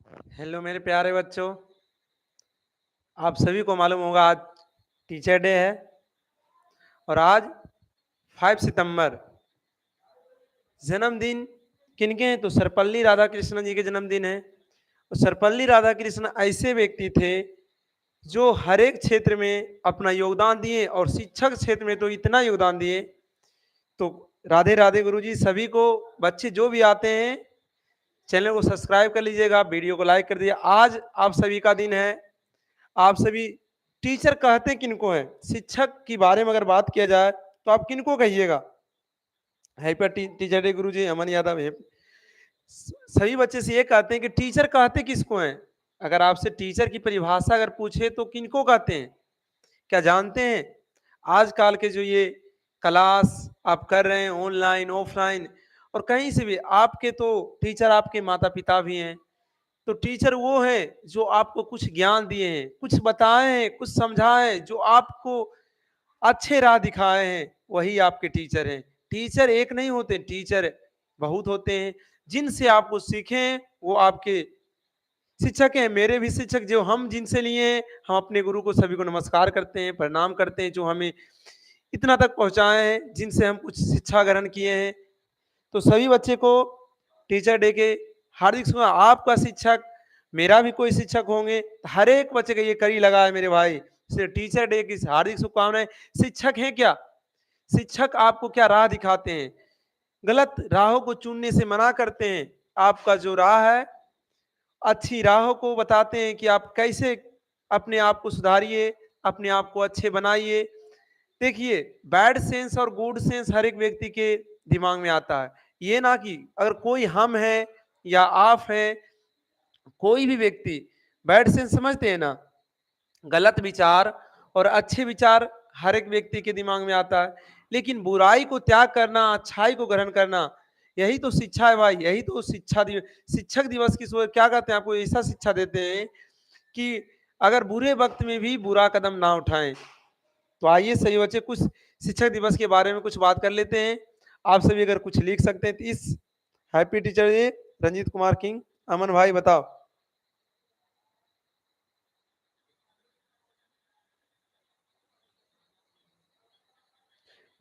Hello मेरे प्यारे बच्चों, आप सभी को मालूम होगा आज टीचर डे है और आज 5 सितंबर जन्मदिन किनके हैं? तो सर्वपल्ली राधाकृष्णन जी के जन्मदिन है। और सर्वपल्ली राधाकृष्णन ऐसे व्यक्ति थे जो हर एक क्षेत्र में अपना योगदान दिए और शिक्षक क्षेत्र में तो इतना योगदान दिए। तो राधे राधे गुरुजी सभी को, बच्चे जो भी आते हैं चैनल को सब्सक्राइब कर लीजिएगा, वीडियो को लाइक कर दीजिए। आज आप सभी का दिन है। आप सभी टीचर कहते किनको हैं? शिक्षक के बारे में अगर बात किया जाए तो आप किनको कहिएगा? हैप्पी टीचर डे गुरुजी अमन यादव है। सभी बच्चे से ये कहते हैं कि टीचर कहते किसको हैं? अगर आपसे टीचर की परिभाषा अगर पूछे तो किनको कहते हैं? क्या जानते हैं? आजकल के जो ये क्लास आप कर रहे हैं ऑनलाइन ऑफलाइन और कहीं से भी, आपके तो टीचर आपके माता पिता भी हैं। तो टीचर वो है जो आपको कुछ ज्ञान दिए हैं, कुछ बताए हैं, कुछ समझाए हैं, जो आपको अच्छे राह दिखाए हैं, वही आपके टीचर हैं। टीचर एक नहीं होते, टीचर बहुत होते हैं। जिनसे आप कुछ सीखें वो आपके शिक्षक हैं। मेरे भी शिक्षक जो हम जिनसे लिए हैं, हम अपने गुरु को सभी को नमस्कार करते हैं, प्रणाम करते हैं, जो हमें इतना तक पहुंचाए हैं, जिनसे हम कुछ शिक्षा ग्रहण किए हैं। तो सभी बच्चे को टीचर डे के हार्दिक शुभकामनाएं। आपका शिक्षक, मेरा भी कोई शिक्षक होंगे, हर एक बच्चे का ये कड़ी लगा है मेरे भाई। सिर्फ टीचर डे की हार्दिक शुभकामनाएं। शिक्षक हैं क्या? शिक्षक आपको क्या राह दिखाते हैं? गलत राहों को चुनने से मना करते हैं। आपका जो राह है, अच्छी राहों को बताते हैं कि आप कैसे अपने आप को सुधारिए, अपने आप को अच्छे बनाइए। देखिए, बैड सेंस और गुड सेंस हर एक व्यक्ति के दिमाग में आता है। ये ना कि अगर कोई हम है या आप है, कोई भी व्यक्ति बैड सेंस समझते हैं ना, गलत विचार और अच्छे विचार हर एक व्यक्ति के दिमाग में आता है। लेकिन बुराई को त्याग करना, अच्छाई को ग्रहण करना, यही तो शिक्षा है भाई। यही तो शिक्षा दिवस, शिक्षक दिवस की सुबह क्या कहते हैं? आपको ऐसा शिक्षा देते हैं कि अगर बुरे वक्त में भी बुरा कदम ना उठाएं। तो आइए सही बच्चे, कुछ शिक्षक दिवस के बारे में कुछ बात कर लेते हैं। आप सभी अगर कुछ लिख सकते हैं तो इस happy teacher day. Ranjeet Kumar king, Aman भाई बताओ।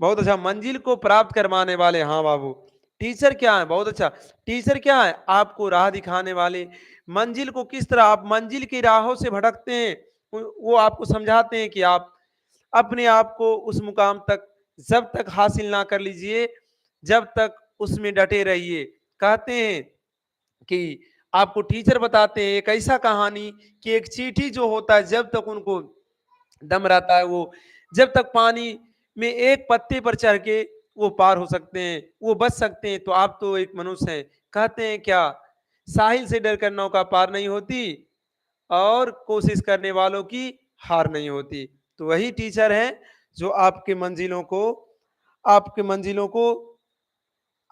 बहुत अच्छा, मंजिल को प्राप्त करवाने वाले। हाँ बाबू, टीचर क्या है? बहुत अच्छा, टीचर क्या है? आपको राह दिखाने वाले। मंजिल को किस तरह आप मंजिल की राहों से भटकते हैं, वो आपको समझाते हैं कि आप अपने आप को उस मुकाम तक जब तक हासिल ना कर लीजिए, जब तक उसमें डटे रहिए। कहते हैं कि आपको टीचर बताते हैं एक ऐसा कहानी कि एक चींटी जो होता है, जब तक उनको दम रहता है, वो जब तक पानी में एक पत्ते पर चढ़ के वो पार हो सकते हैं, वो बच सकते हैं। तो आप तो एक मनुष्य हैं। कहते हैं क्या? साहिल से डर कर नौका पार नहीं होती और कोशिश करने वालों की हार नहीं होती। तो वही टीचर हैं जो आपके मंजिलों को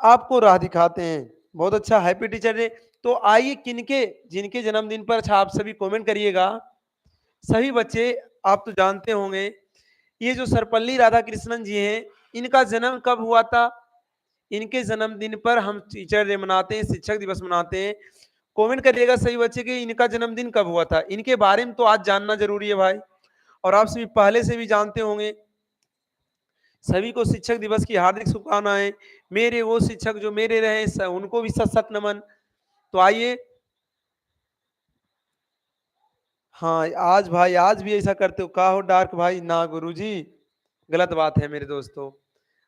आपको राह दिखाते हैं। बहुत अच्छा, हैप्पी टीचर डे। तो आइए किनके, जिनके जन्मदिन पर अच्छा आप सभी कमेंट करिएगा। सभी बच्चे आप तो जानते होंगे, ये जो सर्वपल्ली राधाकृष्णन जी हैं, इनका जन्म कब हुआ था? इनके जन्मदिन पर हम टीचर डे मनाते हैं, शिक्षक दिवस मनाते हैं। कमेंट करिएगा सही बच्चे कि इनका जन्मदिन कब हुआ था। इनके बारे में तो आज जानना जरूरी है भाई। और आप सभी पहले से भी जानते होंगे। सभी को शिक्षक दिवस की हार्दिक शुभकामनाएं। मेरे वो शिक्षक जो मेरे रहे, उनको भी सत सत नमन। तो आइए, हाँ आज भाई, आज भी ऐसा करते हो? का हो डार्क भाई? ना गुरुजी, गलत बात है मेरे दोस्तों।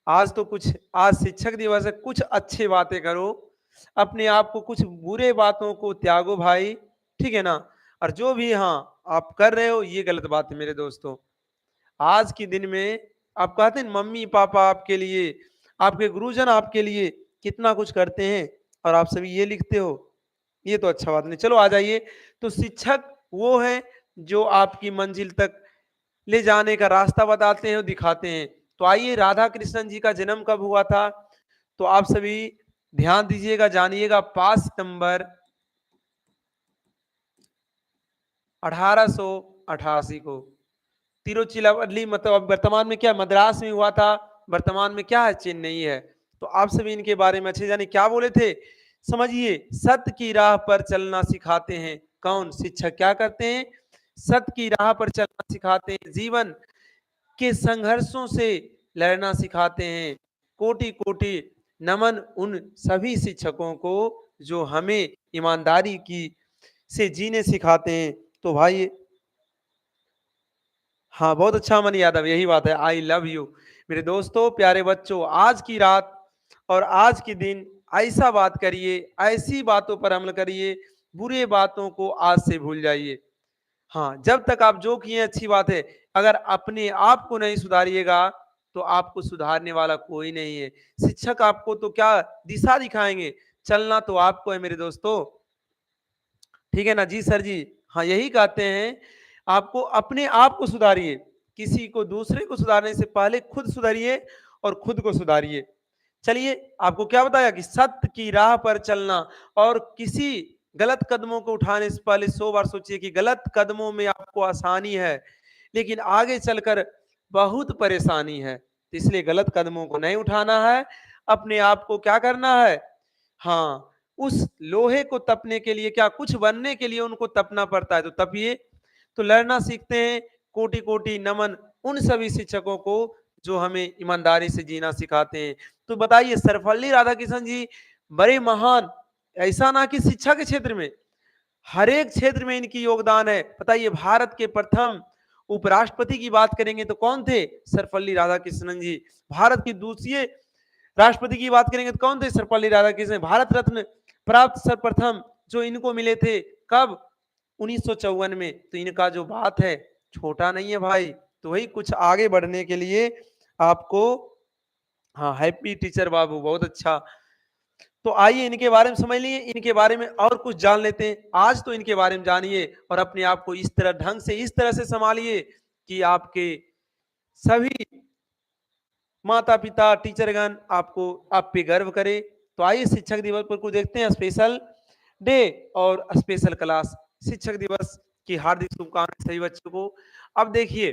आज तो कुछ, आज शिक्षक दिवस है, कुछ अच्छे बातें करो, अपने आप को, कुछ बुरे बातों को त्यागो भाई, ठीक है ना? और जो भी हाँ आप कर रहे हो, ये गलत बात है मेरे दोस्तों। आज के दिन में आप कहते हैं मम्मी पापा आपके लिए, आपके गुरुजन आपके लिए कितना कुछ करते हैं, और आप सभी ये लिखते हो, ये तो अच्छा बात नहीं। चलो आ जाइए। तो शिक्षक वो है जो आपकी मंजिल तक ले जाने का रास्ता बताते हैं और दिखाते हैं। तो आइए, राधा कृष्णन जी का जन्म कब हुआ था? तो आप सभी ध्यान दीजिएगा, जानिएगा। 5 सितंबर 1888 को तिरुचिरापल्ली, मतलब अब वर्तमान में क्या मद्रास में हुआ था, वर्तमान में क्या है? चेन्नई है। तो आप सभी इनके बारे में अच्छे जाने। क्या बोले थे? समझिए, सत्य की राह पर चलना सिखाते हैं। कौन? शिक्षक क्या करते हैं? सत्य की राह पर चलना सिखाते हैं, जीवन के संघर्षों से लड़ना सिखाते हैं। कोटि कोटि नमन उन सभी शिक्षकों को जो हमें ईमानदारी की से जीने सिखाते हैं। तो भाई, हाँ, बहुत अच्छा अमन यादव, यही बात है। I love you. मेरे दोस्तों, प्यारे बच्चों, आज की रात और आज के दिन ऐसा बात करिए, ऐसी बातों पर अमल करिए, बुरे बातों को आज से भूल जाइए। हाँ, जब तक आप जो किए अच्छी बात है, अगर अपने आप को नहीं सुधारिएगा तो आपको सुधारने वाला कोई नहीं है। शिक्षक आपको तो क्या दिशा दिखाएंगे, चलना तो आपको है मेरे दोस्तों। ठीक है ना? जी सर जी। हाँ, यही कहते हैं, आपको अपने आप को सुधारिए। किसी को, दूसरे को सुधारने से पहले खुद सुधारिए और खुद को सुधारिए। चलिए, आपको क्या बताया कि सत्य की राह पर चलना और किसी गलत कदमों को उठाने से पहले 100 बार सोचिए कि गलत कदमों में आपको आसानी है, लेकिन आगे चलकर बहुत परेशानी है। तो इसलिए गलत कदमों को नहीं उठाना है। अपने आप को क्या करना है? हाँ, उस लोहे को तपने के लिए, क्या कुछ बनने के लिए उनको तपना पड़ता है, तो तपिए। तो लड़ना सीखते हैं। कोटि कोटि नमन उन सभी शिक्षकों को जो हमें ईमानदारी से जीना सिखाते हैं। तो बताइए, सर्वपल्ली राधाकृष्णन जी बड़े महान, ऐसा ना कि शिक्षा के क्षेत्र में, हर एक क्षेत्र में इनकी योगदान है। बताइए, भारत के प्रथम उपराष्ट्रपति की बात करेंगे तो कौन थे? सर्वपल्ली राधाकृष्णन जी। भारत की दूसरी राष्ट्रपति की बात करेंगे तो कौन थे? सर्वपल्ली राधाकृष्णन। भारत रत्न प्राप्त सर्वप्रथम जो इनको मिले थे, कब? 1954 में। तो इनका जो बात है छोटा नहीं है भाई। तो वही कुछ आगे बढ़ने के लिए आपको, हाँ, हैप्पी टीचर बाबू, बहुत अच्छा। तो आइए इनके बारे में समझ लिए, इनके बारे में और कुछ जान लेते हैं। आज तो इनके बारे में जानिए और अपने आप को इस तरह ढंग से, इस तरह से संभालिए कि आपके सभी माता पिता, टीचरगण आपको, आप पे गर्व करे। तो आइए शिक्षक दिवस पर कुछ देखते हैं, स्पेशल डे और स्पेशल क्लास। शिक्षक दिवस की हार्दिक शुभकामनाएं सभी बच्चों को। अब देखिए,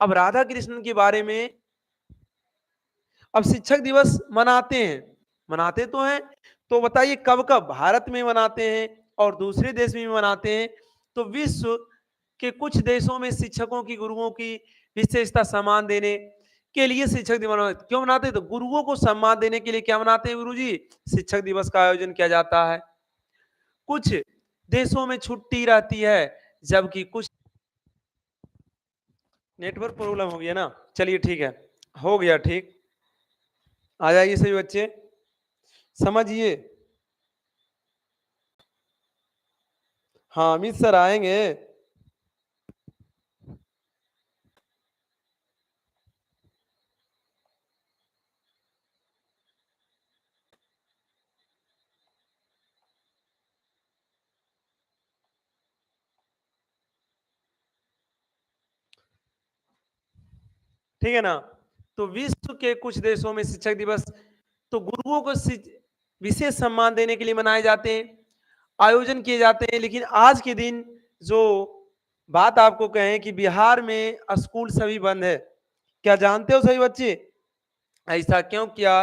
अब राधा कृष्णन के बारे में, अब शिक्षक दिवस मनाते हैं, मनाते तो हैं। तो बताइए कब कब भारत में मनाते हैं और दूसरे देश में भी मनाते हैं। तो विश्व के कुछ देशों में शिक्षकों की, गुरुओं की विशेषता सम्मान देने के लिए शिक्षक दिवस क्यों मनाते हैं? तो गुरुओं को सम्मान देने के लिए क्या मनाते हैं गुरु जी? शिक्षक दिवस का आयोजन किया जाता है। कुछ देशों में छुट्टी रहती है, जबकि कुछ, नेटवर्क प्रॉब्लम हो गया ना, चलिए ठीक है, हो गया ठीक। आ जाइए सभी बच्चे, समझिए। हाँ, अमित सर आएंगे। ठीक है ना? तो विश्व के कुछ देशों में शिक्षक दिवस तो गुरुओं को विशेष सम्मान देने के लिए मनाए जाते हैं, आयोजन किए जाते हैं। लेकिन आज के दिन जो बात आपको कहें कि बिहार में स्कूल सभी बंद है, क्या जानते हो सभी बच्चे? ऐसा क्यों किया?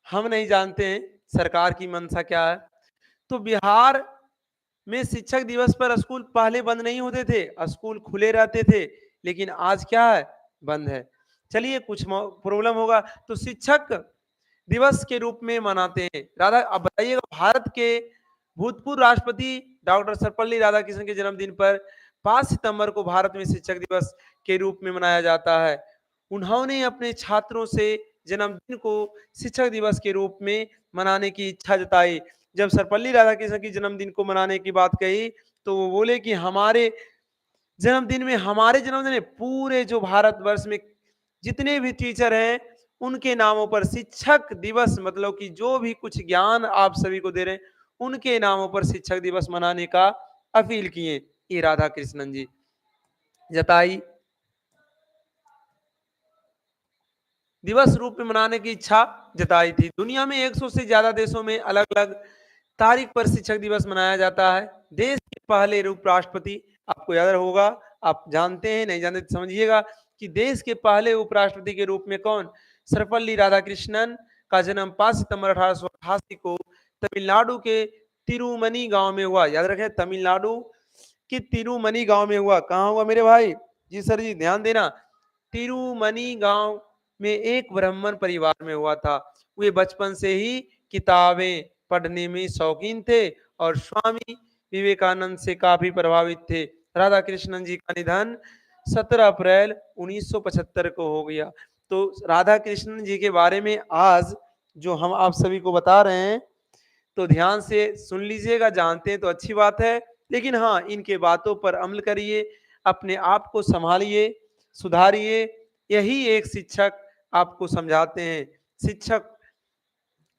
हम नहीं जानते हैं सरकार की मंशा क्या है। तो बिहार में शिक्षक दिवस पर स्कूल पहले बंद नहीं होते थे, स्कूल खुले रहते थे, लेकिन आज क्या है? बंद है। चलिए, कुछ प्रॉब्लम होगा तो शिक्षक दिवस के रूप में मनाते हैं। राधा, अब बताइएगा, भारत के भूतपूर्व राष्ट्रपति डॉक्टर सर्वपल्ली राधाकृष्णन के जन्मदिन पर 5 सितंबर को भारत में शिक्षक दिवस के रूप में मनाया जाता है। उन्होंने अपने छात्रों से जन्मदिन को शिक्षक दिवस के रूप में मनाने की इच्छा जताई। जब सर्वपल्ली राधाकृष्णन की जन्मदिन को मनाने की बात कही, तो वो बोले कि हमारे जन्मदिन में, हमारे जन्मदिन में पूरे जो भारतवर्ष में जितने भी टीचर हैं, उनके नामों पर शिक्षक दिवस, मतलब कि जो भी कुछ ज्ञान आप सभी को दे रहे हैं, उनके नामों पर शिक्षक दिवस मनाने का अपील किए ये राधा कृष्णन जी, जताई। दिवस रूप में मनाने की इच्छा जताई थी। दुनिया में 100 से ज्यादा देशों में अलग अलग तारीख पर शिक्षक दिवस मनाया जाता है। देश के पहले उपराष्ट्रपति, आपको याद होगा, आप जानते हैं, नहीं जानते तो समझिएगा कि देश के पहले उपराष्ट्रपति के रूप में कौन? सर्वपल्ली राधाकृष्णन का जन्म 5 सितंबर 1888 को तमिलनाडु के तिरुमनी गांव में हुआ। याद रखें, तमिलनाडु के तिरुमनी गांव में हुआ। कहाँ हुआ मेरे भाई? जी सर जी, ध्यान देना। तिरुमनी गांव में एक ब्राह्मण परिवार में हुआ था। वे बचपन से ही किताबें पढ़ने में शौकीन थे और स्वामी विवेकानंद से काफी प्रभावित थे। राधा कृष्णन जी का निधन 17 अप्रैल 1975 को हो गया। तो राधा कृष्णन जी के बारे में आज जो हम आप सभी को बता रहे हैं, तो ध्यान से सुन लीजिएगा। जानते हैं तो अच्छी बात है, लेकिन हाँ, इनके बातों पर अमल करिए, अपने आप को संभालिए, सुधारिए। यही एक शिक्षक आपको समझाते हैं। शिक्षक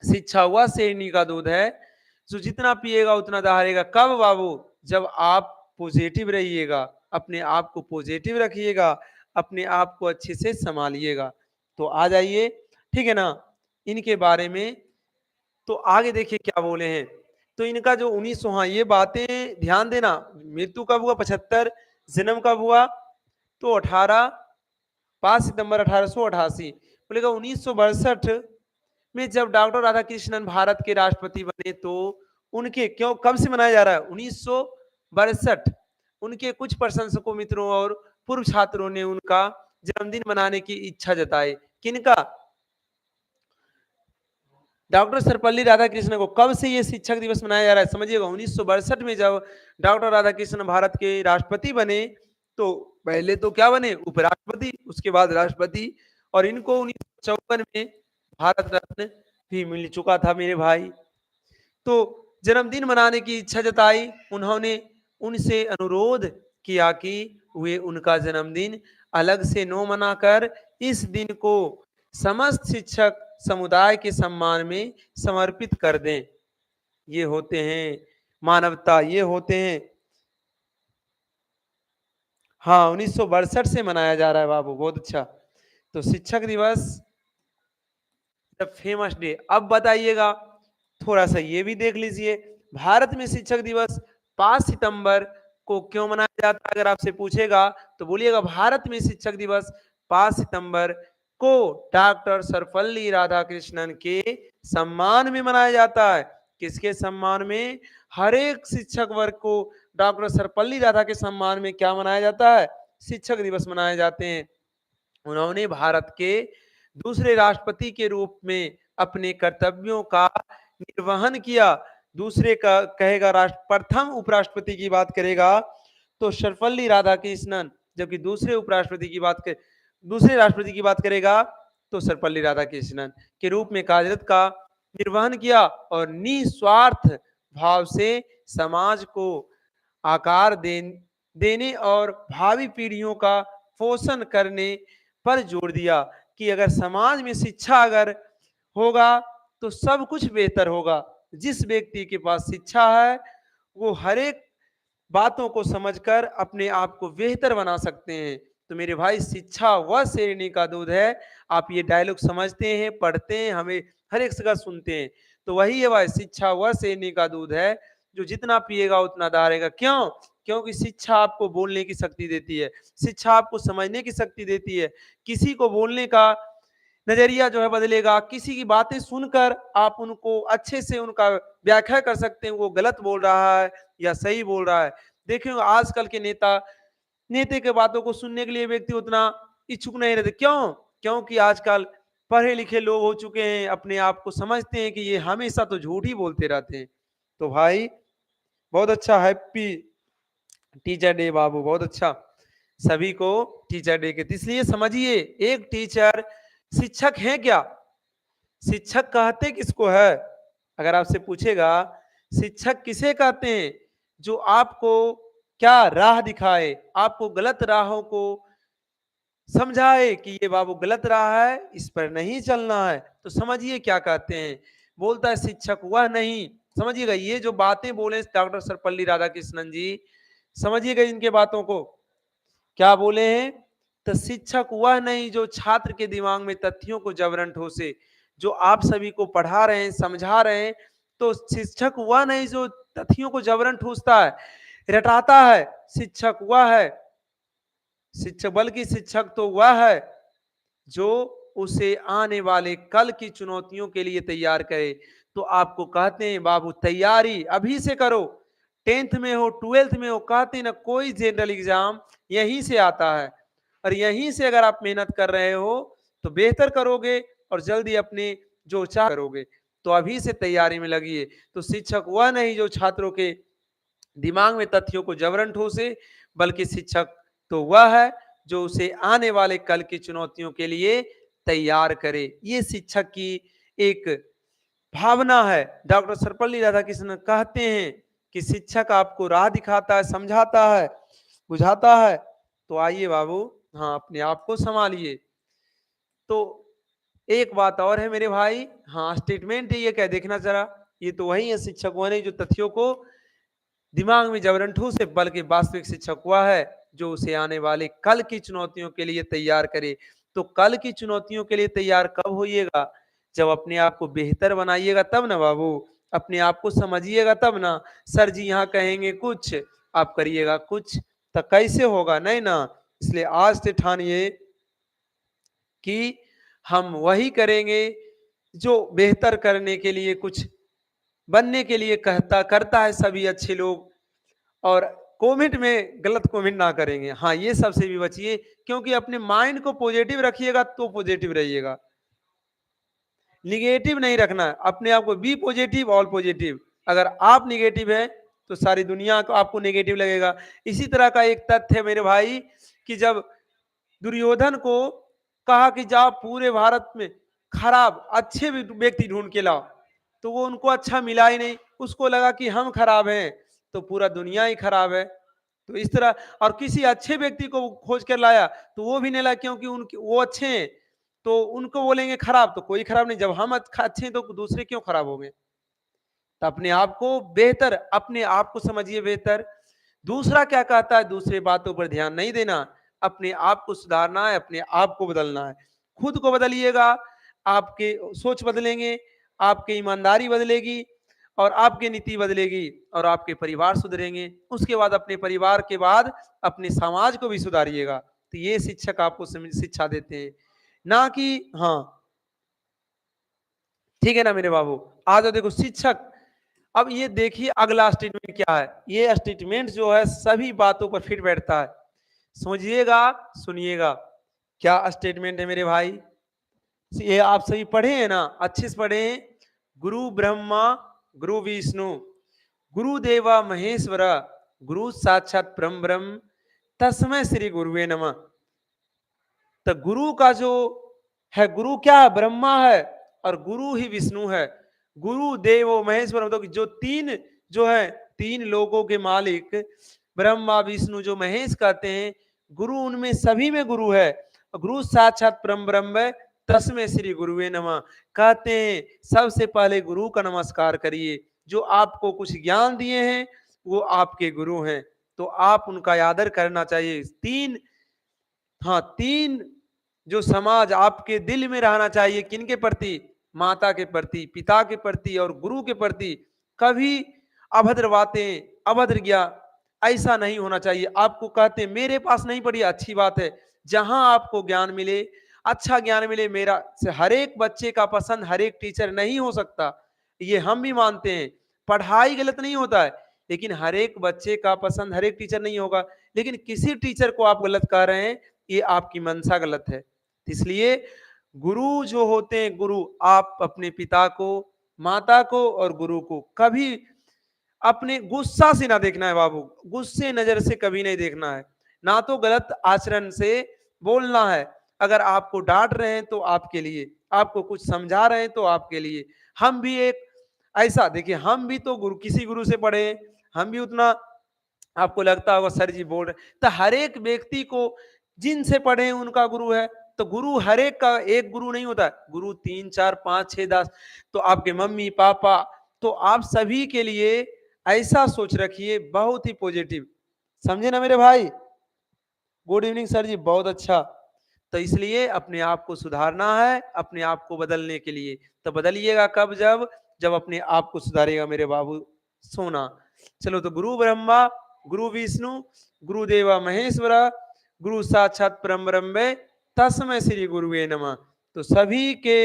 शिक्षा वह शेरनी का दूध है जो जितना पिएगा उतना दहाड़ेगा। कब बाबू? जब आप पॉजिटिव रहिएगा, अपने आप को पॉजिटिव रखिएगा, अपने आप को अच्छे से संभालिएगा। तो आ जाइए, ठीक है ना, इनके बारे में। तो आगे देखिए क्या बोले हैं। तो इनका जो 1900, हाँ ये बातें ध्यान देना। मृत्यु कब हुआ? 75। जन्म कब हुआ? तो 5 सितंबर 1888। बोलेगा 1962 में जब डॉक्टर राधा कृष्णन भारत के राष्ट्रपति बने, तो उनके क्यों कब से मनाया जा रहा है? 1962। उनके कुछ प्रशंसकों, मित्रों और पूर्व छात्रों ने उनका जन्मदिन मनाने की इच्छा जताई। किनका? डॉक्टर सर्वपल्ली राधाकृष्णन को। कब से ये शिक्षक दिवस मनाया जा रहा है? समझिएगा, 1962 में जब डॉक्टर राधाकृष्णन भारत के राष्ट्रपति बने, तो पहले तो क्या बने? उपराष्ट्रपति, उसके बाद राष्ट्रपति। और इनको 1954 में भारत रत्न भी मिल चुका था मेरे भाई। तो जन्मदिन मनाने की इच्छा जताई। उन्होंने उनसे अनुरोध किया कि वे उनका जन्मदिन अलग से न मनाकर इस दिन को समस्त शिक्षक समुदाय के सम्मान में समर्पित कर दें। ये होते हैं मानवता, ये होते हैं। हाँ, 1962 से मनाया जा रहा है बाबू, बहुत अच्छा। तो शिक्षक दिवस द फेमस डे। अब बताइएगा, थोड़ा सा ये भी देख लीजिए, भारत में शिक्षक दिवस 5 सितंबर को क्यों मनाया जाता है? अगर आपसे पूछेगा तो बोलिएगा, भारत में शिक्षक दिवस 5 सितंबर को डॉक्टर सर्वपल्ली राधाकृष्णन के सम्मान में मनाया जाता है। किसके सम्मान में? हर एक शिक्षक वर्ग को डॉक्टर सर्वपल्ली राधा के सम्मान में क्या मनाया जाता है? शिक्षक दिवस मनाए जाते हैं। उन्होंने भारत के दूसरे राष्ट्रपति के रूप में अपने कर्तव्यों का निर्वहन किया। दूसरे का कहेगा प्रथम उपराष्ट्रपति की बात करेगा तो सर्वपल्ली राधाकृष्णन, जबकि दूसरे राष्ट्रपति की बात करेगा तो सर्वपल्ली राधाकृष्णन के रूप में कार्यरत का निर्वहन किया और निस्वार्थ भाव से समाज को आकार देने और भावी पीढ़ियों का पोषण करने पर जोर दिया कि अगर समाज में शिक्षा अगर होगा तो सब कुछ बेहतर होगा। जिस व्यक्ति के पास शिक्षा है वो हर एक बातों को समझकर अपने आप को बेहतर बना सकते हैं। तो मेरे भाई, शिक्षा वह शेरनी का दूध है। आप ये डायलॉग समझते हैं, पढ़ते हैं, हमें हर एक जगह सुनते हैं। तो वही है भाई, शिक्षा वह शेरनी का दूध है जो जितना पिएगा उतना दहाड़ेगा। क्यों? क्योंकि शिक्षा आपको बोलने की शक्ति देती है, शिक्षा आपको समझने की शक्ति देती है। किसी को बोलने का नजरिया जो है बदलेगा। किसी की बातें सुनकर आप उनको अच्छे से उनका व्याख्या कर सकते हैं, वो गलत बोल रहा है या सही बोल रहा है। देखिए आजकल के नेता के बातों को सुनने के लिए व्यक्ति उतना इच्छुक नहीं रहते। क्यों? क्योंकि आजकल पढ़े लिखे लोग हो चुके हैं, अपने आप को समझते हैं कि ये हमेशा तो झूठ ही बोलते रहते हैं। तो भाई बहुत अच्छा, हैप्पी टीचर डे बाबू, बहुत अच्छा। सभी को टीचर डे के, इसलिए समझिए, एक टीचर शिक्षक है क्या? शिक्षक कहते किसको है? अगर आपसे पूछेगा शिक्षक किसे कहते हैं? जो आपको क्या राह दिखाए, आपको गलत राहों को समझाए कि ये बाबू गलत राह है, इस पर नहीं चलना है। तो समझिए क्या कहते हैं। बोलता है शिक्षक वह नहीं, समझिएगा ये जो बातें बोले डॉक्टर सर्वपल्ली राधाकृष्णन जी, समझिएगा इनके बातों को क्या बोले हैं। तो शिक्षक वह नहीं जो छात्र के दिमाग में तथ्यों को जबरन ठोसे। जो आप सभी को पढ़ा रहे हैं, समझा रहे हैं, तो शिक्षक वह नहीं जो तथ्यों को जबरन ठूसता है, रटाता है। शिक्षक वह है, शिक्षक बल्कि शिक्षक तो वह है जो उसे आने वाले कल की चुनौतियों के लिए तैयार करे। तो आपको कहते हैं बाबू तैयारी अभी से करो, 10th में हो 12th में हो, कहते हैं ना कोई जनरल एग्जाम यहीं से आता है, और यहीं से अगर आप मेहनत कर रहे हो तो बेहतर करोगे और जल्दी अपने जो चाह करोगे। तो अभी से तैयारी में लगिए। तो शिक्षक वह नहीं जो छात्रों के दिमाग में तथ्यों को जबरन ठोसे, बल्कि शिक्षक तो वह है जो उसे आने वाले कल की चुनौतियों के लिए तैयार करे। ये शिक्षक की एक भावना है। डॉक्टर सर्वपल्ली राधाकृष्णन कहते हैं कि शिक्षक आपको राह दिखाता है, समझाता है, बुझाता है। तो आइए बाबू, हाँ, अपने आप को संभालिए। तो एक बात और है मेरे भाई, हाँ, स्टेटमेंट है ये, क्या देखना जरा, ये तो वही है शिक्षक वो नहीं जो तथ्यों को दिमाग में जबरन ठूसे, बल्कि वास्तविक शिक्षक हुआ है जो उसे आने वाले कल की चुनौतियों के लिए तैयार करे। तो कल की चुनौतियों के लिए तैयार कब होइएगा? जब अपने आप को बेहतर बनाइएगा तब ना बाबू, अपने आप को समझिएगा तब ना। सर जी यहाँ कहेंगे कुछ, आप करिएगा कुछ, तो कैसे होगा? नहीं ना। इसलिए आज से ठानिए कि हम वही करेंगे जो बेहतर करने के लिए, कुछ बनने के लिए करता है सभी अच्छे लोग। और कमेंट में गलत कमेंट ना करेंगे, हाँ, ये सबसे भी बचिए, क्योंकि अपने माइंड को पॉजिटिव रखिएगा तो पॉजिटिव रहिएगा, निगेटिव नहीं रखना है। अपने आप को बी पॉजिटिव, ऑल पॉजिटिव। अगर आप निगेटिव है तो सारी दुनिया को आपको नेगेटिव लगेगा। इसी तरह का एक तथ्य है मेरे भाई कि जब दुर्योधन को कहा कि जाओ पूरे भारत में खराब अच्छे व्यक्ति ढूंढ के लाओ, तो वो उनको अच्छा मिला ही नहीं। उसको लगा कि हम खराब हैं तो पूरा दुनिया ही खराब है। तो इस तरह, और किसी अच्छे व्यक्ति को खोज कर लाया तो वो भी नहीं लाया, क्योंकि उनके वो अच्छे हैं तो उनको बोलेंगे खराब, तो कोई खराब नहीं। जब हम अच्छे हैं तो दूसरे क्यों खराब हो गए? तो अपने आप को बेहतर, अपने आप को समझिए बेहतर। दूसरा क्या कहता है? दूसरे बातों पर ध्यान नहीं देना, अपने आप को सुधारना है, अपने आप को बदलना है। खुद को बदलिएगा, आपके सोच बदलेंगे, आपकी ईमानदारी बदलेगी और आपकी नीति बदलेगी और आपके परिवार सुधरेंगे। उसके बाद अपने परिवार के बाद अपने समाज को भी सुधारिएगा। तो ये शिक्षक आपको शिक्षा देते हैं, ना कि हाँ, ठीक है ना मेरे बाबू। आ जाओ, देखो शिक्षक, अब ये देखिए अगला स्टेटमेंट क्या है। ये स्टेटमेंट जो है सभी बातों पर फिट बैठता है, समझिएगा, सुनिएगा। क्या स्टेटमेंट है मेरे भाई? ये आप सभी पढ़े हैं ना, अच्छे से पढ़े हैं। गुरु ब्रह्मा गुरु विष्णु गुरुदेवा महेश्वर गुरु साक्षात परम ब्रह्म तस्मै श्री गुरुवे नमः। तो गुरु का जो है, गुरु क्या है? ब्रह्मा है और गुरु ही विष्णु है। गुरु देवो महेश्वर, मतलब जो तीन जो है, तीन लोगों के मालिक ब्रह्मा विष्णु जो महेश कहते हैं, गुरु उनमें सभी में गुरु है। गुरु साक्षात परम ब्रह्म है, तस्मै श्री गुरुवे नमः। कहते हैं सबसे पहले गुरु का नमस्कार करिए। जो आपको कुछ ज्ञान दिए हैं वो आपके गुरु हैं, तो आप उनका आदर करना चाहिए। तीन, हाँ, तीन जो समाज आपके दिल में रहना चाहिए, किनके प्रति? माता के प्रति, पिता के प्रति और गुरु के प्रति। कभी अभद्र बातें, अभद्र ज्ञान ऐसा नहीं होना चाहिए। आपको कहते हैं मेरे पास नहीं पढ़ी, अच्छी बात है, जहां आपको ज्ञान मिले, अच्छा ज्ञान मिले। मेरा से हर एक बच्चे का पसंद हर एक टीचर नहीं हो सकता, ये हम भी मानते हैं। पढ़ाई गलत नहीं होता है, लेकिन हर एक बच्चे का पसंद हर एक टीचर नहीं होगा। लेकिन किसी टीचर को आप गलत कह रहे हैं, ये आपकी मंशा गलत है। इसलिए गुरु जो होते हैं, गुरु, आप अपने पिता को, माता को और गुरु को कभी अपने गुस्सा से ना देखना है बाबू, गुस्से नजर से कभी नहीं देखना है। ना तो गलत आचरण से बोलना है। अगर आपको डांट रहे हैं तो आपके लिए, आपको कुछ समझा रहे हैं तो आपके लिए। हम भी एक ऐसा देखिए, हम भी तो गुरु, किसी गुरु से पढ़े, हम भी उतना, आपको लगता होगा सर जी बोल रहे, तो हर एक व्यक्ति को जिनसे पढ़े हैं उनका गुरु है। तो गुरु हर एक का एक गुरु नहीं होता, गुरु 3 4 5 6 10। तो आपके मम्मी पापा, तो आप सभी के लिए ऐसा सोच रखिए, बहुत ही पॉजिटिव, समझे ना मेरे भाई? गुड इवनिंग सर जी, बहुत अच्छा। तो इसलिए अपने आप को सुधारना है, अपने आप को बदलने के लिए। तो बदलिएगा कब? जब जब अपने आप को सुधारेगा मेरे बाबू। सोना, चलो, तो गुरु ब्रह्मा गुरु विष्णु गुरुदेवा महेश्वर गुरु साक्षात परम ब्रह्म तस्मै श्री गुरुवे नमः। तो सभी के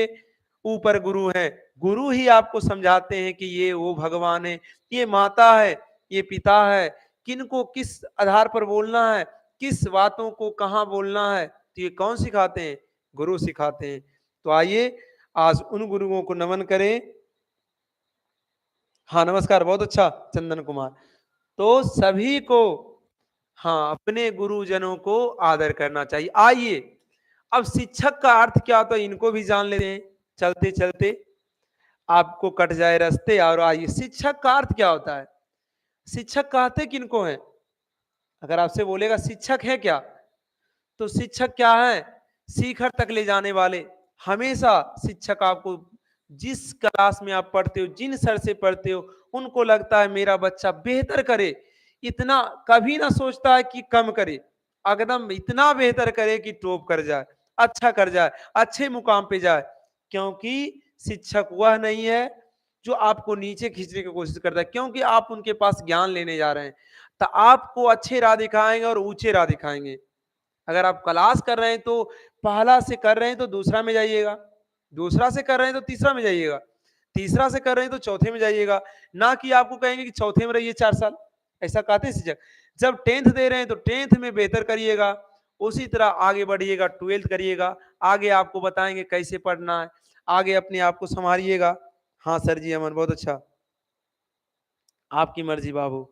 ऊपर गुरु हैं। गुरु ही आपको समझाते हैं कि ये वो भगवान है, ये माता है, ये पिता है, किनको किस आधार पर बोलना है, किस बातों को कहाँ बोलना है, तो ये कौन सिखाते हैं? गुरु सिखाते हैं। तो आइए आज उन गुरुओं को नमन करें। हाँ, नमस्कार, बहुत अच्छा चंदन कुमार। तो सभी को हाँ, अपने गुरुजनों को आदर करना चाहिए। आइए, अब शिक्षक का अर्थ क्या होता है इनको भी जान लेते हैं। चलते-चलते आपको कट जाए रास्ते और आइए, शिक्षक का अर्थ क्या होता है? शिक्षक कहते किनको हैं? अगर आपसे बोलेगा शिक्षक है क्या? तो शिक्षक क्या है? शिखर तक ले जाने वाले। हमेशा शिक्षक आपको जिस क्लास में आप पढ़ते हो, जिन सर से पढ़ते हो, उनको लगता है मेरा बच्चा बेहतर करे, इतना कभी ना सोचता है कि कम करे, एकदम इतना बेहतर करे कि टॉप कर जाए, अच्छा कर जाए, अच्छे मुकाम पे जाए। क्योंकि शिक्षक वह नहीं है जो आपको नीचे खींचने की कोशिश करता है, क्योंकि आप उनके पास ज्ञान लेने जा रहे हैं, तो आपको अच्छे राह दिखाएंगे और ऊंचे राह दिखाएंगे। अगर आप क्लास कर रहे हैं तो पहला से कर रहे हैं तो दूसरा में जाइएगा, दूसरा से कर रहे हैं तो तीसरा में जाइएगा, तीसरा से कर रहे हैं तो चौथे में जाइएगा, ना कि आपको कहेंगे कि चौथे में रहिए 4 साल। ऐसा कहते हैं शिक्षक। जब 10th दे रहे हैं तो 10th में बेहतर करिएगा, उसी तरह आगे बढ़िएगा, 12th करिएगा, आगे आपको बताएंगे कैसे पढ़ना है, आगे अपने आप को संभालिएगा। हाँ सर जी, अमन बहुत अच्छा, आपकी मर्जी बाबू।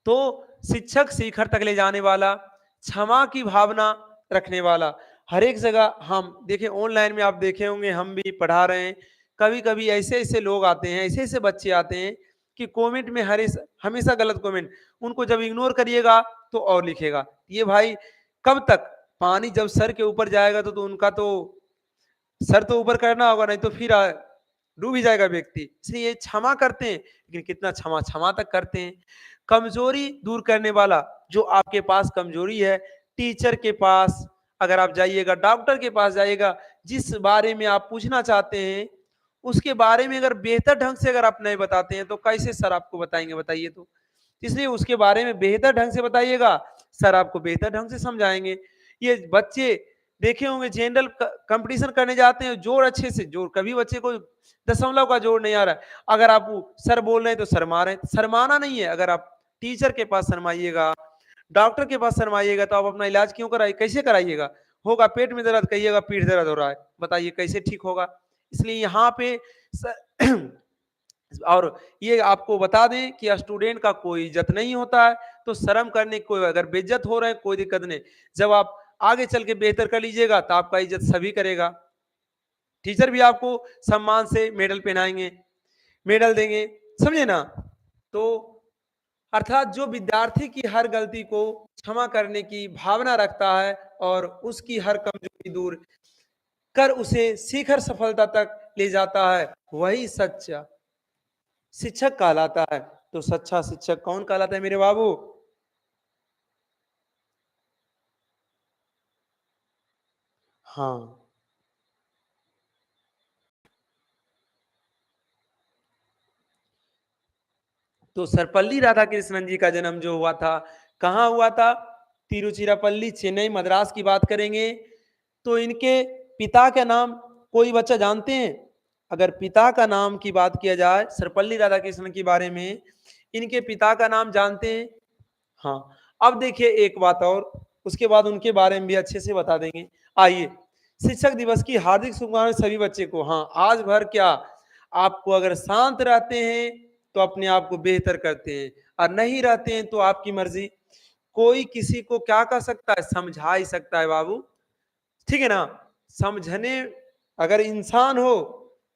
तो शिक्षक शिखर तक ले जाने वाला, क्षमा की भावना रखने वाला, हर एक जगह हम देखें, ऑनलाइन में आप देखे होंगे, हम भी पढ़ा रहे हैं, कभी कभी ऐसे ऐसे लोग आते हैं, ऐसे ऐसे बच्चे आते हैं कि कमेंट में हमेशा गलत कमेंट, उनको जब इग्नोर करिएगा तो और लिखेगा। ये भाई कब तक? पानी जब सर के ऊपर जाएगा तो उनका तो सर तो ऊपर करना होगा, नहीं तो फिर डूब ही जाएगा व्यक्ति। इसलिए ये क्षमा करते हैं, लेकिन कितना क्षमा क्षमा तक करते हैं। कमजोरी दूर करने वाला, जो आपके पास कमजोरी है, टीचर के पास अगर आप जाइएगा, डॉक्टर के पास जाइएगा, जिस बारे में आप पूछना चाहते हैं उसके बारे में अगर बेहतर ढंग से अगर आप नहीं बताते हैं तो कैसे सर आपको बताएंगे, बताइए तो। इसलिए उसके बारे में बेहतर ढंग से बताइएगा, सर आपको बेहतर ढंग से समझाएंगे। ये बच्चे देखे होंगे, जनरल कंपटीशन करने जाते हैं, जोड़ अच्छे से जोड़, कभी बच्चे को दशमलव का जोड़ नहीं आ रहा है, अगर आप सर बोल रहे हैं तो शर्मा रहे हैं। शर्माना नहीं है, अगर आप टीचर के पास शर्माइएगा, डॉक्टर के पास शर्माइएगा तो आप अपना इलाज क्यों कराइए, कैसे कराइएगा? होगा पेट में दर्द, कहिएगा पीठ दर्द हो रहा है, बताइए कैसे ठीक होगा? इसलिए यहाँ पे और ये आपको बता दें कि स्टूडेंट का कोई इज्जत नहीं होता है, तो शर्म करने कोई, अगर बेइज्जत हो रहे हैं कोई दिक्कत नहीं, जब आप आगे चल के बेहतर कर लीजिएगा तो आपका इज्जत सभी करेगा। टीचर भी आपको सम्मान से मेडल पहनाएंगे, मेडल देंगे, समझे ना? तो अर्थात जो विद्यार्थी की हर गलती को क्षमा करने की भावना रखता है और उसकी हर कमजोरी दूर कर उसे शिखर सफलता तक ले जाता है, वही सच्चा शिक्षक कहलाता है। तो सच्चा शिक्षक कौन कहलाता है मेरे बाबू? हाँ, तो सर्वपल्ली राधाकृष्णन जी का जन्म जो हुआ था, कहाँ हुआ था? तिरुचिरापल्ली, चेन्नई, मद्रास की बात करेंगे तो इनके पिता का नाम कोई बच्चा जानते हैं? अगर पिता का नाम की बात किया जाए सर्वपल्ली राधाकृष्णन के बारे में, इनके पिता का नाम जानते हैं? हाँ, अब देखिए एक बात और, उसके बाद उनके बारे में भी अच्छे से बता देंगे। आइए, शिक्षक दिवस की हार्दिक शुभकामनाएं सभी बच्चे को। हाँ, आज भर क्या, आपको अगर शांत रहते हैं तो अपने आप को बेहतर करते हैं, और नहीं रहते हैं तो आपकी मर्जी। कोई किसी को क्या कर सकता है? समझा ही सकता है बाबू, ठीक है ना? समझने अगर इंसान हो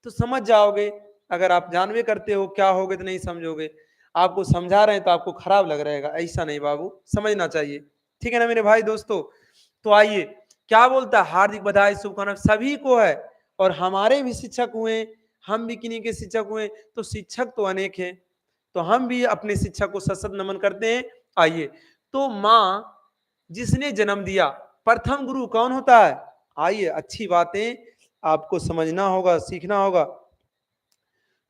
तो समझ जाओगे, अगर आप जानवे करते हो क्या होगे तो नहीं समझोगे। आपको समझा रहे हैं तो आपको खराब लग रहेगा, ऐसा नहीं बाबू, समझना चाहिए। ठीक है ना मेरे भाई दोस्तों? तो आइए, क्या बोलता है? हार्दिक बधाई शुभकामनाएं सभी को है, और हमारे भी शिक्षक हुए, हम भी किन्हीं के शिक्षक हुए, तो शिक्षक तो अनेक हैं, तो हम भी अपने शिक्षक को सत सत नमन करते हैं। आइए, तो माँ जिसने जन्म दिया, प्रथम गुरु कौन होता है? आइए, अच्छी बातें आपको समझना होगा, सीखना होगा।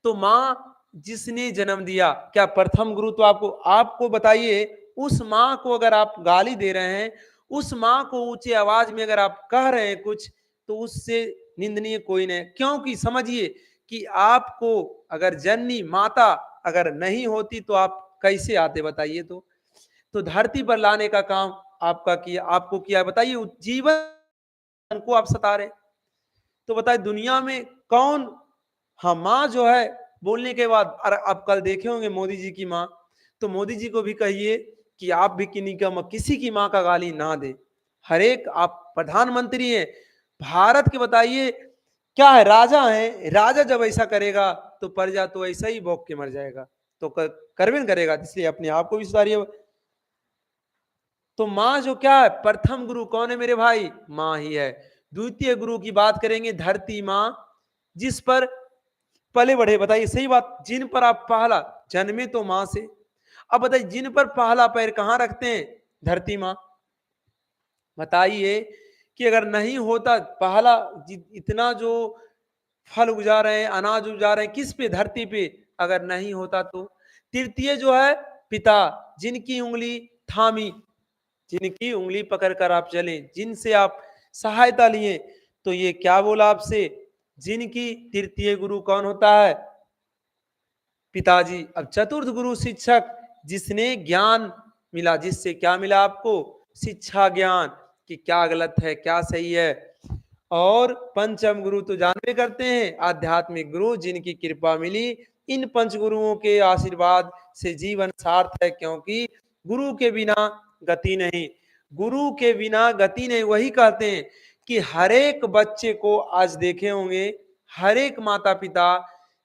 तो माँ जिसने जन्म दिया, क्या प्रथम गुरु तो आपको आपको बताइए, उस माँ को अगर आप गाली दे रहे हैं, उस माँ को ऊंचे आवाज में अगर आप कह रहे हैं कुछ, तो उससे निंदनीय कोई नहीं। क्योंकि समझिए कि आपको अगर जननी माता अगर नहीं होती तो आप कैसे आते बताइए। तो धरती पर लाने का काम आपका किया, आपको किया। बताइए जीवन को आप सता रहे, तो बताइए दुनिया में कौन। हाँ, माँ जो है बोलने के बाद, अरे आप कल देखे होंगे मोदी जी की माँ, तो मोदी जी को भी कहिए कि आप भी किसी की माँ का गाली ना दे। हर एक आप प्रधानमंत्री हैं भारत के, बताइए क्या है, राजा है। राजा जब ऐसा करेगा तो प्रजा तो ऐसा ही भौंक के मर जाएगा, तो करवे न करेगा। इसलिए अपने आप को भी सुधारिए। तो माँ जो क्या है, प्रथम गुरु कौन है मेरे भाई, माँ ही है। द्वितीय गुरु की बात करेंगे, धरती माँ, जिस पर पले बढ़े। बताइए सही बात, जिन पर आप पहला जन्मे तो माँ से। अब बताइए जिन पर पहला पैर कहाँ रखते हैं, धरती माँ। बताइए कि अगर नहीं होता पहला, इतना जो फल उगा रहे हैं, अनाज उगा रहे हैं, किस पे, धरती पे, अगर नहीं होता तो। तृतीय जो है पिता, जिनकी उंगली थामी, जिनकी उंगली पकड़कर आप चले, जिनसे आप सहायता लिए, तो ये क्या बोला आपसे, जिनकी। तृतीय गुरु कौन होता है, पिताजी। अब चतुर्थ गुरु शिक्षक, जिसने ज्ञान मिला, जिससे क्या मिला आपको, शिक्षा ज्ञान, कि क्या गलत है क्या सही है। और पंचम गुरु तो जानते करते हैं, आध्यात्मिक गुरु, जिनकी कृपा मिली। इन पंच गुरुओं के आशीर्वाद से जीवन सार्थ है, क्योंकि गुरु के बिना गति नहीं। गुरु के बिना गति नहीं, वही कहते हैं कि हर एक बच्चे को, आज देखे होंगे हर एक माता पिता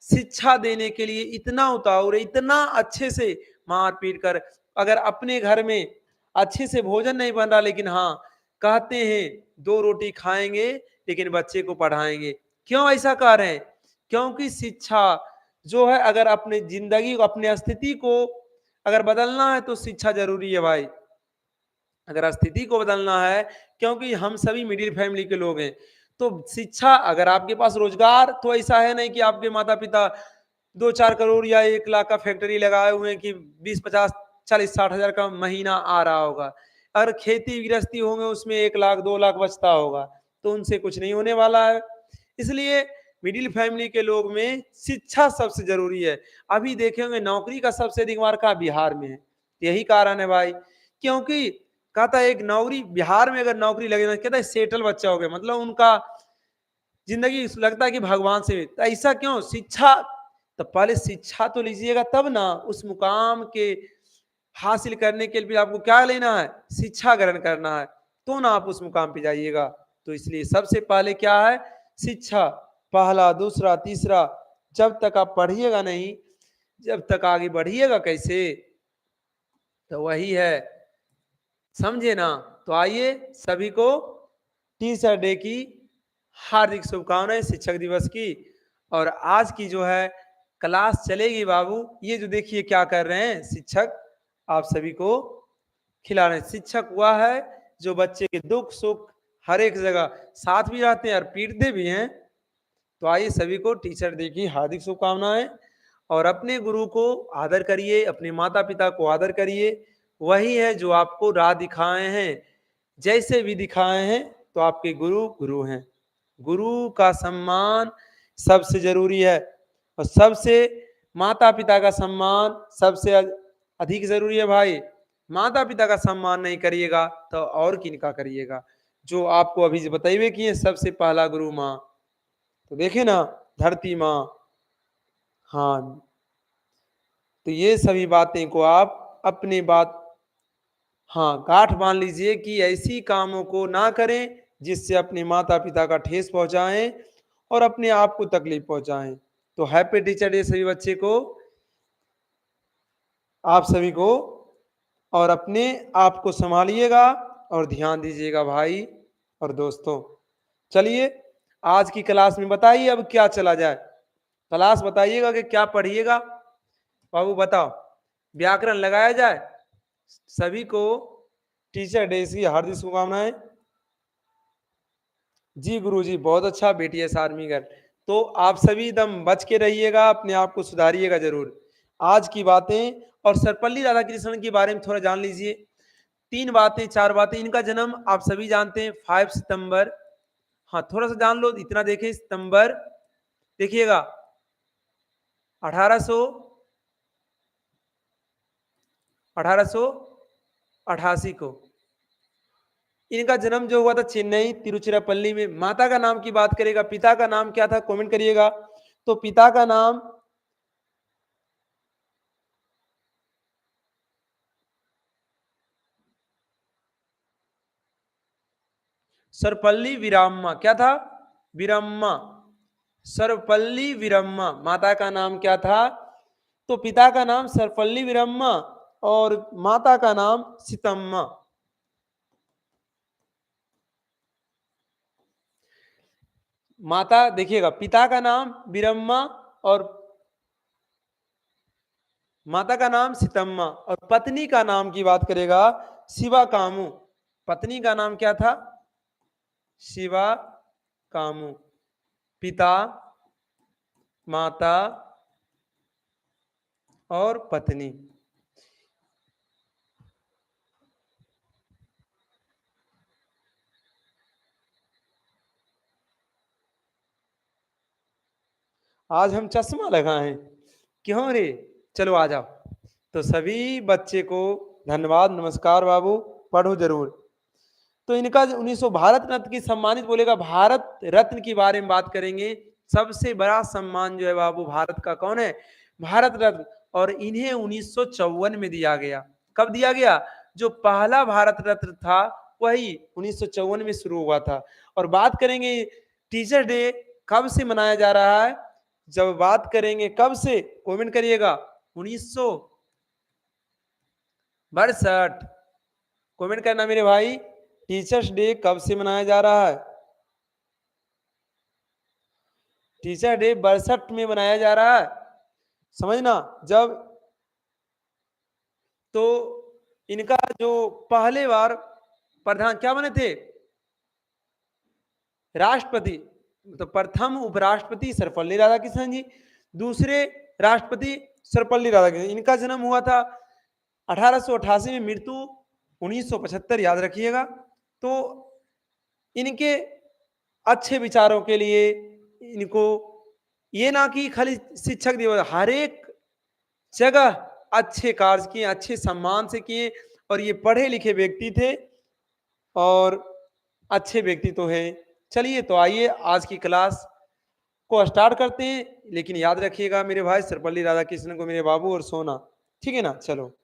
शिक्षा देने के लिए इतना उतावल है, इतना अच्छे से मार पीट कर, अगर अपने घर में अच्छे से भोजन नहीं बन रहा, लेकिन हाँ कहते हैं 2 रोटी खाएंगे लेकिन बच्चे को पढ़ाएंगे। क्यों ऐसा कह रहे हैं, क्योंकि शिक्षा जो है, अगर अपने जिंदगी को, अपने स्थिति को अगर बदलना है तो शिक्षा जरूरी है भाई। अगर स्थिति को बदलना है, क्योंकि हम सभी मिडिल फैमिली के लोग हैं, तो शिक्षा, अगर आपके पास रोजगार, तो ऐसा है नहीं कि आपके माता पिता 2-4 करोड़ या 1 लाख का फैक्ट्री लगाए हुए हैं कि 20-50-40-60 हजार का महीना आ रहा होगा। अगर खेती गृहस्थी होंगे उसमें 1 लाख 2 लाख बचता होगा, तो उनसे कुछ नहीं होने वाला है। इसलिए मिडिल फैमिली के लोग में शिक्षा सबसे जरूरी है। अभी देखेंगे नौकरी का सबसे अधिक मार्का बिहार में है, यही कारण है भाई। क्योंकि कहता है एक नौकरी बिहार में अगर नौकरी लगे ना, कहता है सेटल बच्चा हो गया, मतलब उनका जिंदगी लगता है कि भगवान से। तो ऐसा क्यों, शिक्षा, तो पहले शिक्षा तो लीजिएगा तब ना, उस मुकाम के हासिल करने के लिए आपको क्या लेना है, शिक्षा ग्रहण करना है, तो ना आप उस मुकाम पे जाइएगा। तो इसलिए सबसे पहले क्या है, शिक्षा, पहला दूसरा तीसरा। जब तक आप पढ़िएगा नहीं, जब तक आगे बढ़िएगा कैसे, तो वही है, समझे ना। तो आइए सभी को टीचर डे की हार्दिक शुभकामनाएं, शिक्षक दिवस की। और आज की जो है क्लास चलेगी बाबू, ये जो देखिए क्या कर रहे हैं शिक्षक, आप सभी को खिला रहे हैं। शिक्षक हुआ है जो बच्चे के दुख सुख हर एक जगह साथ भी रहते हैं और पीटते भी हैं। तो आइए सभी को टीचर डे की हार्दिक शुभकामनाएं, और अपने गुरु को आदर करिए, अपने माता पिता को आदर करिए। वही है जो आपको राह दिखाए हैं, जैसे भी दिखाए हैं, तो आपके गुरु गुरु हैं। गुरु का सम्मान सबसे जरूरी है, और सबसे माता पिता का सम्मान सबसे अधिक जरूरी है भाई। माता पिता का सम्मान नहीं करिएगा तो और किनका करिएगा, जो आपको अभी बताइए कि सबसे पहला गुरु माँ। तो देखे ना, धरती माँ। हाँ, तो ये सभी बातें को आप अपनी बात, हाँ, गांठ बांध लीजिए कि ऐसी कामों को ना करें जिससे अपने माता पिता का ठेस पहुंचाएं और अपने आप को तकलीफ पहुंचाएं। तो हैप्पी टीचर डे सभी बच्चे को, आप सभी को। और अपने आप को संभालिएगा और ध्यान दीजिएगा भाई और दोस्तों। चलिए आज की क्लास में बताइए अब क्या चला जाए, क्लास बताइएगा कि क्या पढ़िएगा। बाबू बताओ, व्याकरण लगाया जाए। सभी को टीचर डे की हार्दिक शुभकामनाएं। जी गुरुजी बहुत अच्छा, BTS आर्मी गर्ल। तो आप सभी एकदम बच के रहिएगा, अपने आप को सुधारिएगा जरूर। आज की बातें, और सर्वपल्ली राधाकृष्णन के बारे में थोड़ा जान लीजिए। 3 बातें 4 बातें। इनका जन्म आप सभी जानते हैं 5 सितंबर हाँ, थोड़ा सा जान लो, इतना देखें सितंबर, देखिएगा 1888 को इनका जन्म जो हुआ था चेन्नई तिरुचिरापल्ली में। माता का नाम की बात करेगा, पिता का नाम क्या था, कमेंट करिएगा। तो पिता का नाम सर्वपल्ली विराम्मा, क्या था, विरम्मा, सर्वपल्ली विरम्मा। माता का नाम क्या था, तो पिता का नाम सर्वपल्ली विरम्मा और माता का नाम सीतम्मा। माता देखिएगा, पिता का नाम विरम्मा और माता का नाम सीतम्मा और पत्नी का नाम की बात करेगा शिवा कामू। पत्नी का नाम क्या था, शिवा कामू। पिता, माता और पत्नी। आज हम चश्मा लगाएं, क्यों रे, चलो आ जाओ। तो सभी बच्चे को धन्यवाद, नमस्कार बाबू, पढ़ो जरूर। तो इनका 1900 भारत रत्न की सम्मानित बोलेगा, भारत रत्न की बारे में बात करेंगे। सबसे बड़ा सम्मान जो है बाबू भारत का कौन है, भारत रत्न। और इन्हें 1954 में दिया गया। कब दिया गया, जो पहला भारत रत्न था वही 1954 में शुरू हुआ था। और बात करेंगे टीचर डे कब से मनाया जा रहा है, जब बात करेंगे कब से, कमेंट करिएगा 1962। कमेंट करना मेरे भाई, टीचर्स डे कब से मनाया जा रहा है। टीचर डे 62 में मनाया जा रहा है, समझना। जब तो इनका जो पहले बार प्रधान क्या बने थे, राष्ट्रपति। तो प्रथम उपराष्ट्रपति सर्वपल्ली राधाकृष्णन जी, दूसरे राष्ट्रपति सर्वपल्ली राधाकृष्णन। इनका जन्म हुआ था 1888 में, मृत्यु 1975, याद रखिएगा। तो इनके अच्छे विचारों के लिए इनको ये ना कि खाली शिक्षक दिवस, हर एक जगह अच्छे कार्य किए, अच्छे सम्मान से किए। और ये पढ़े लिखे व्यक्ति थे और अच्छे व्यक्ति तो है। चलिए तो आइए आज की क्लास को स्टार्ट करते हैं। लेकिन याद रखिएगा मेरे भाई, सर्वपल्ली राधाकृष्णन को मेरे बाबू और सोना, ठीक है ना। चलो।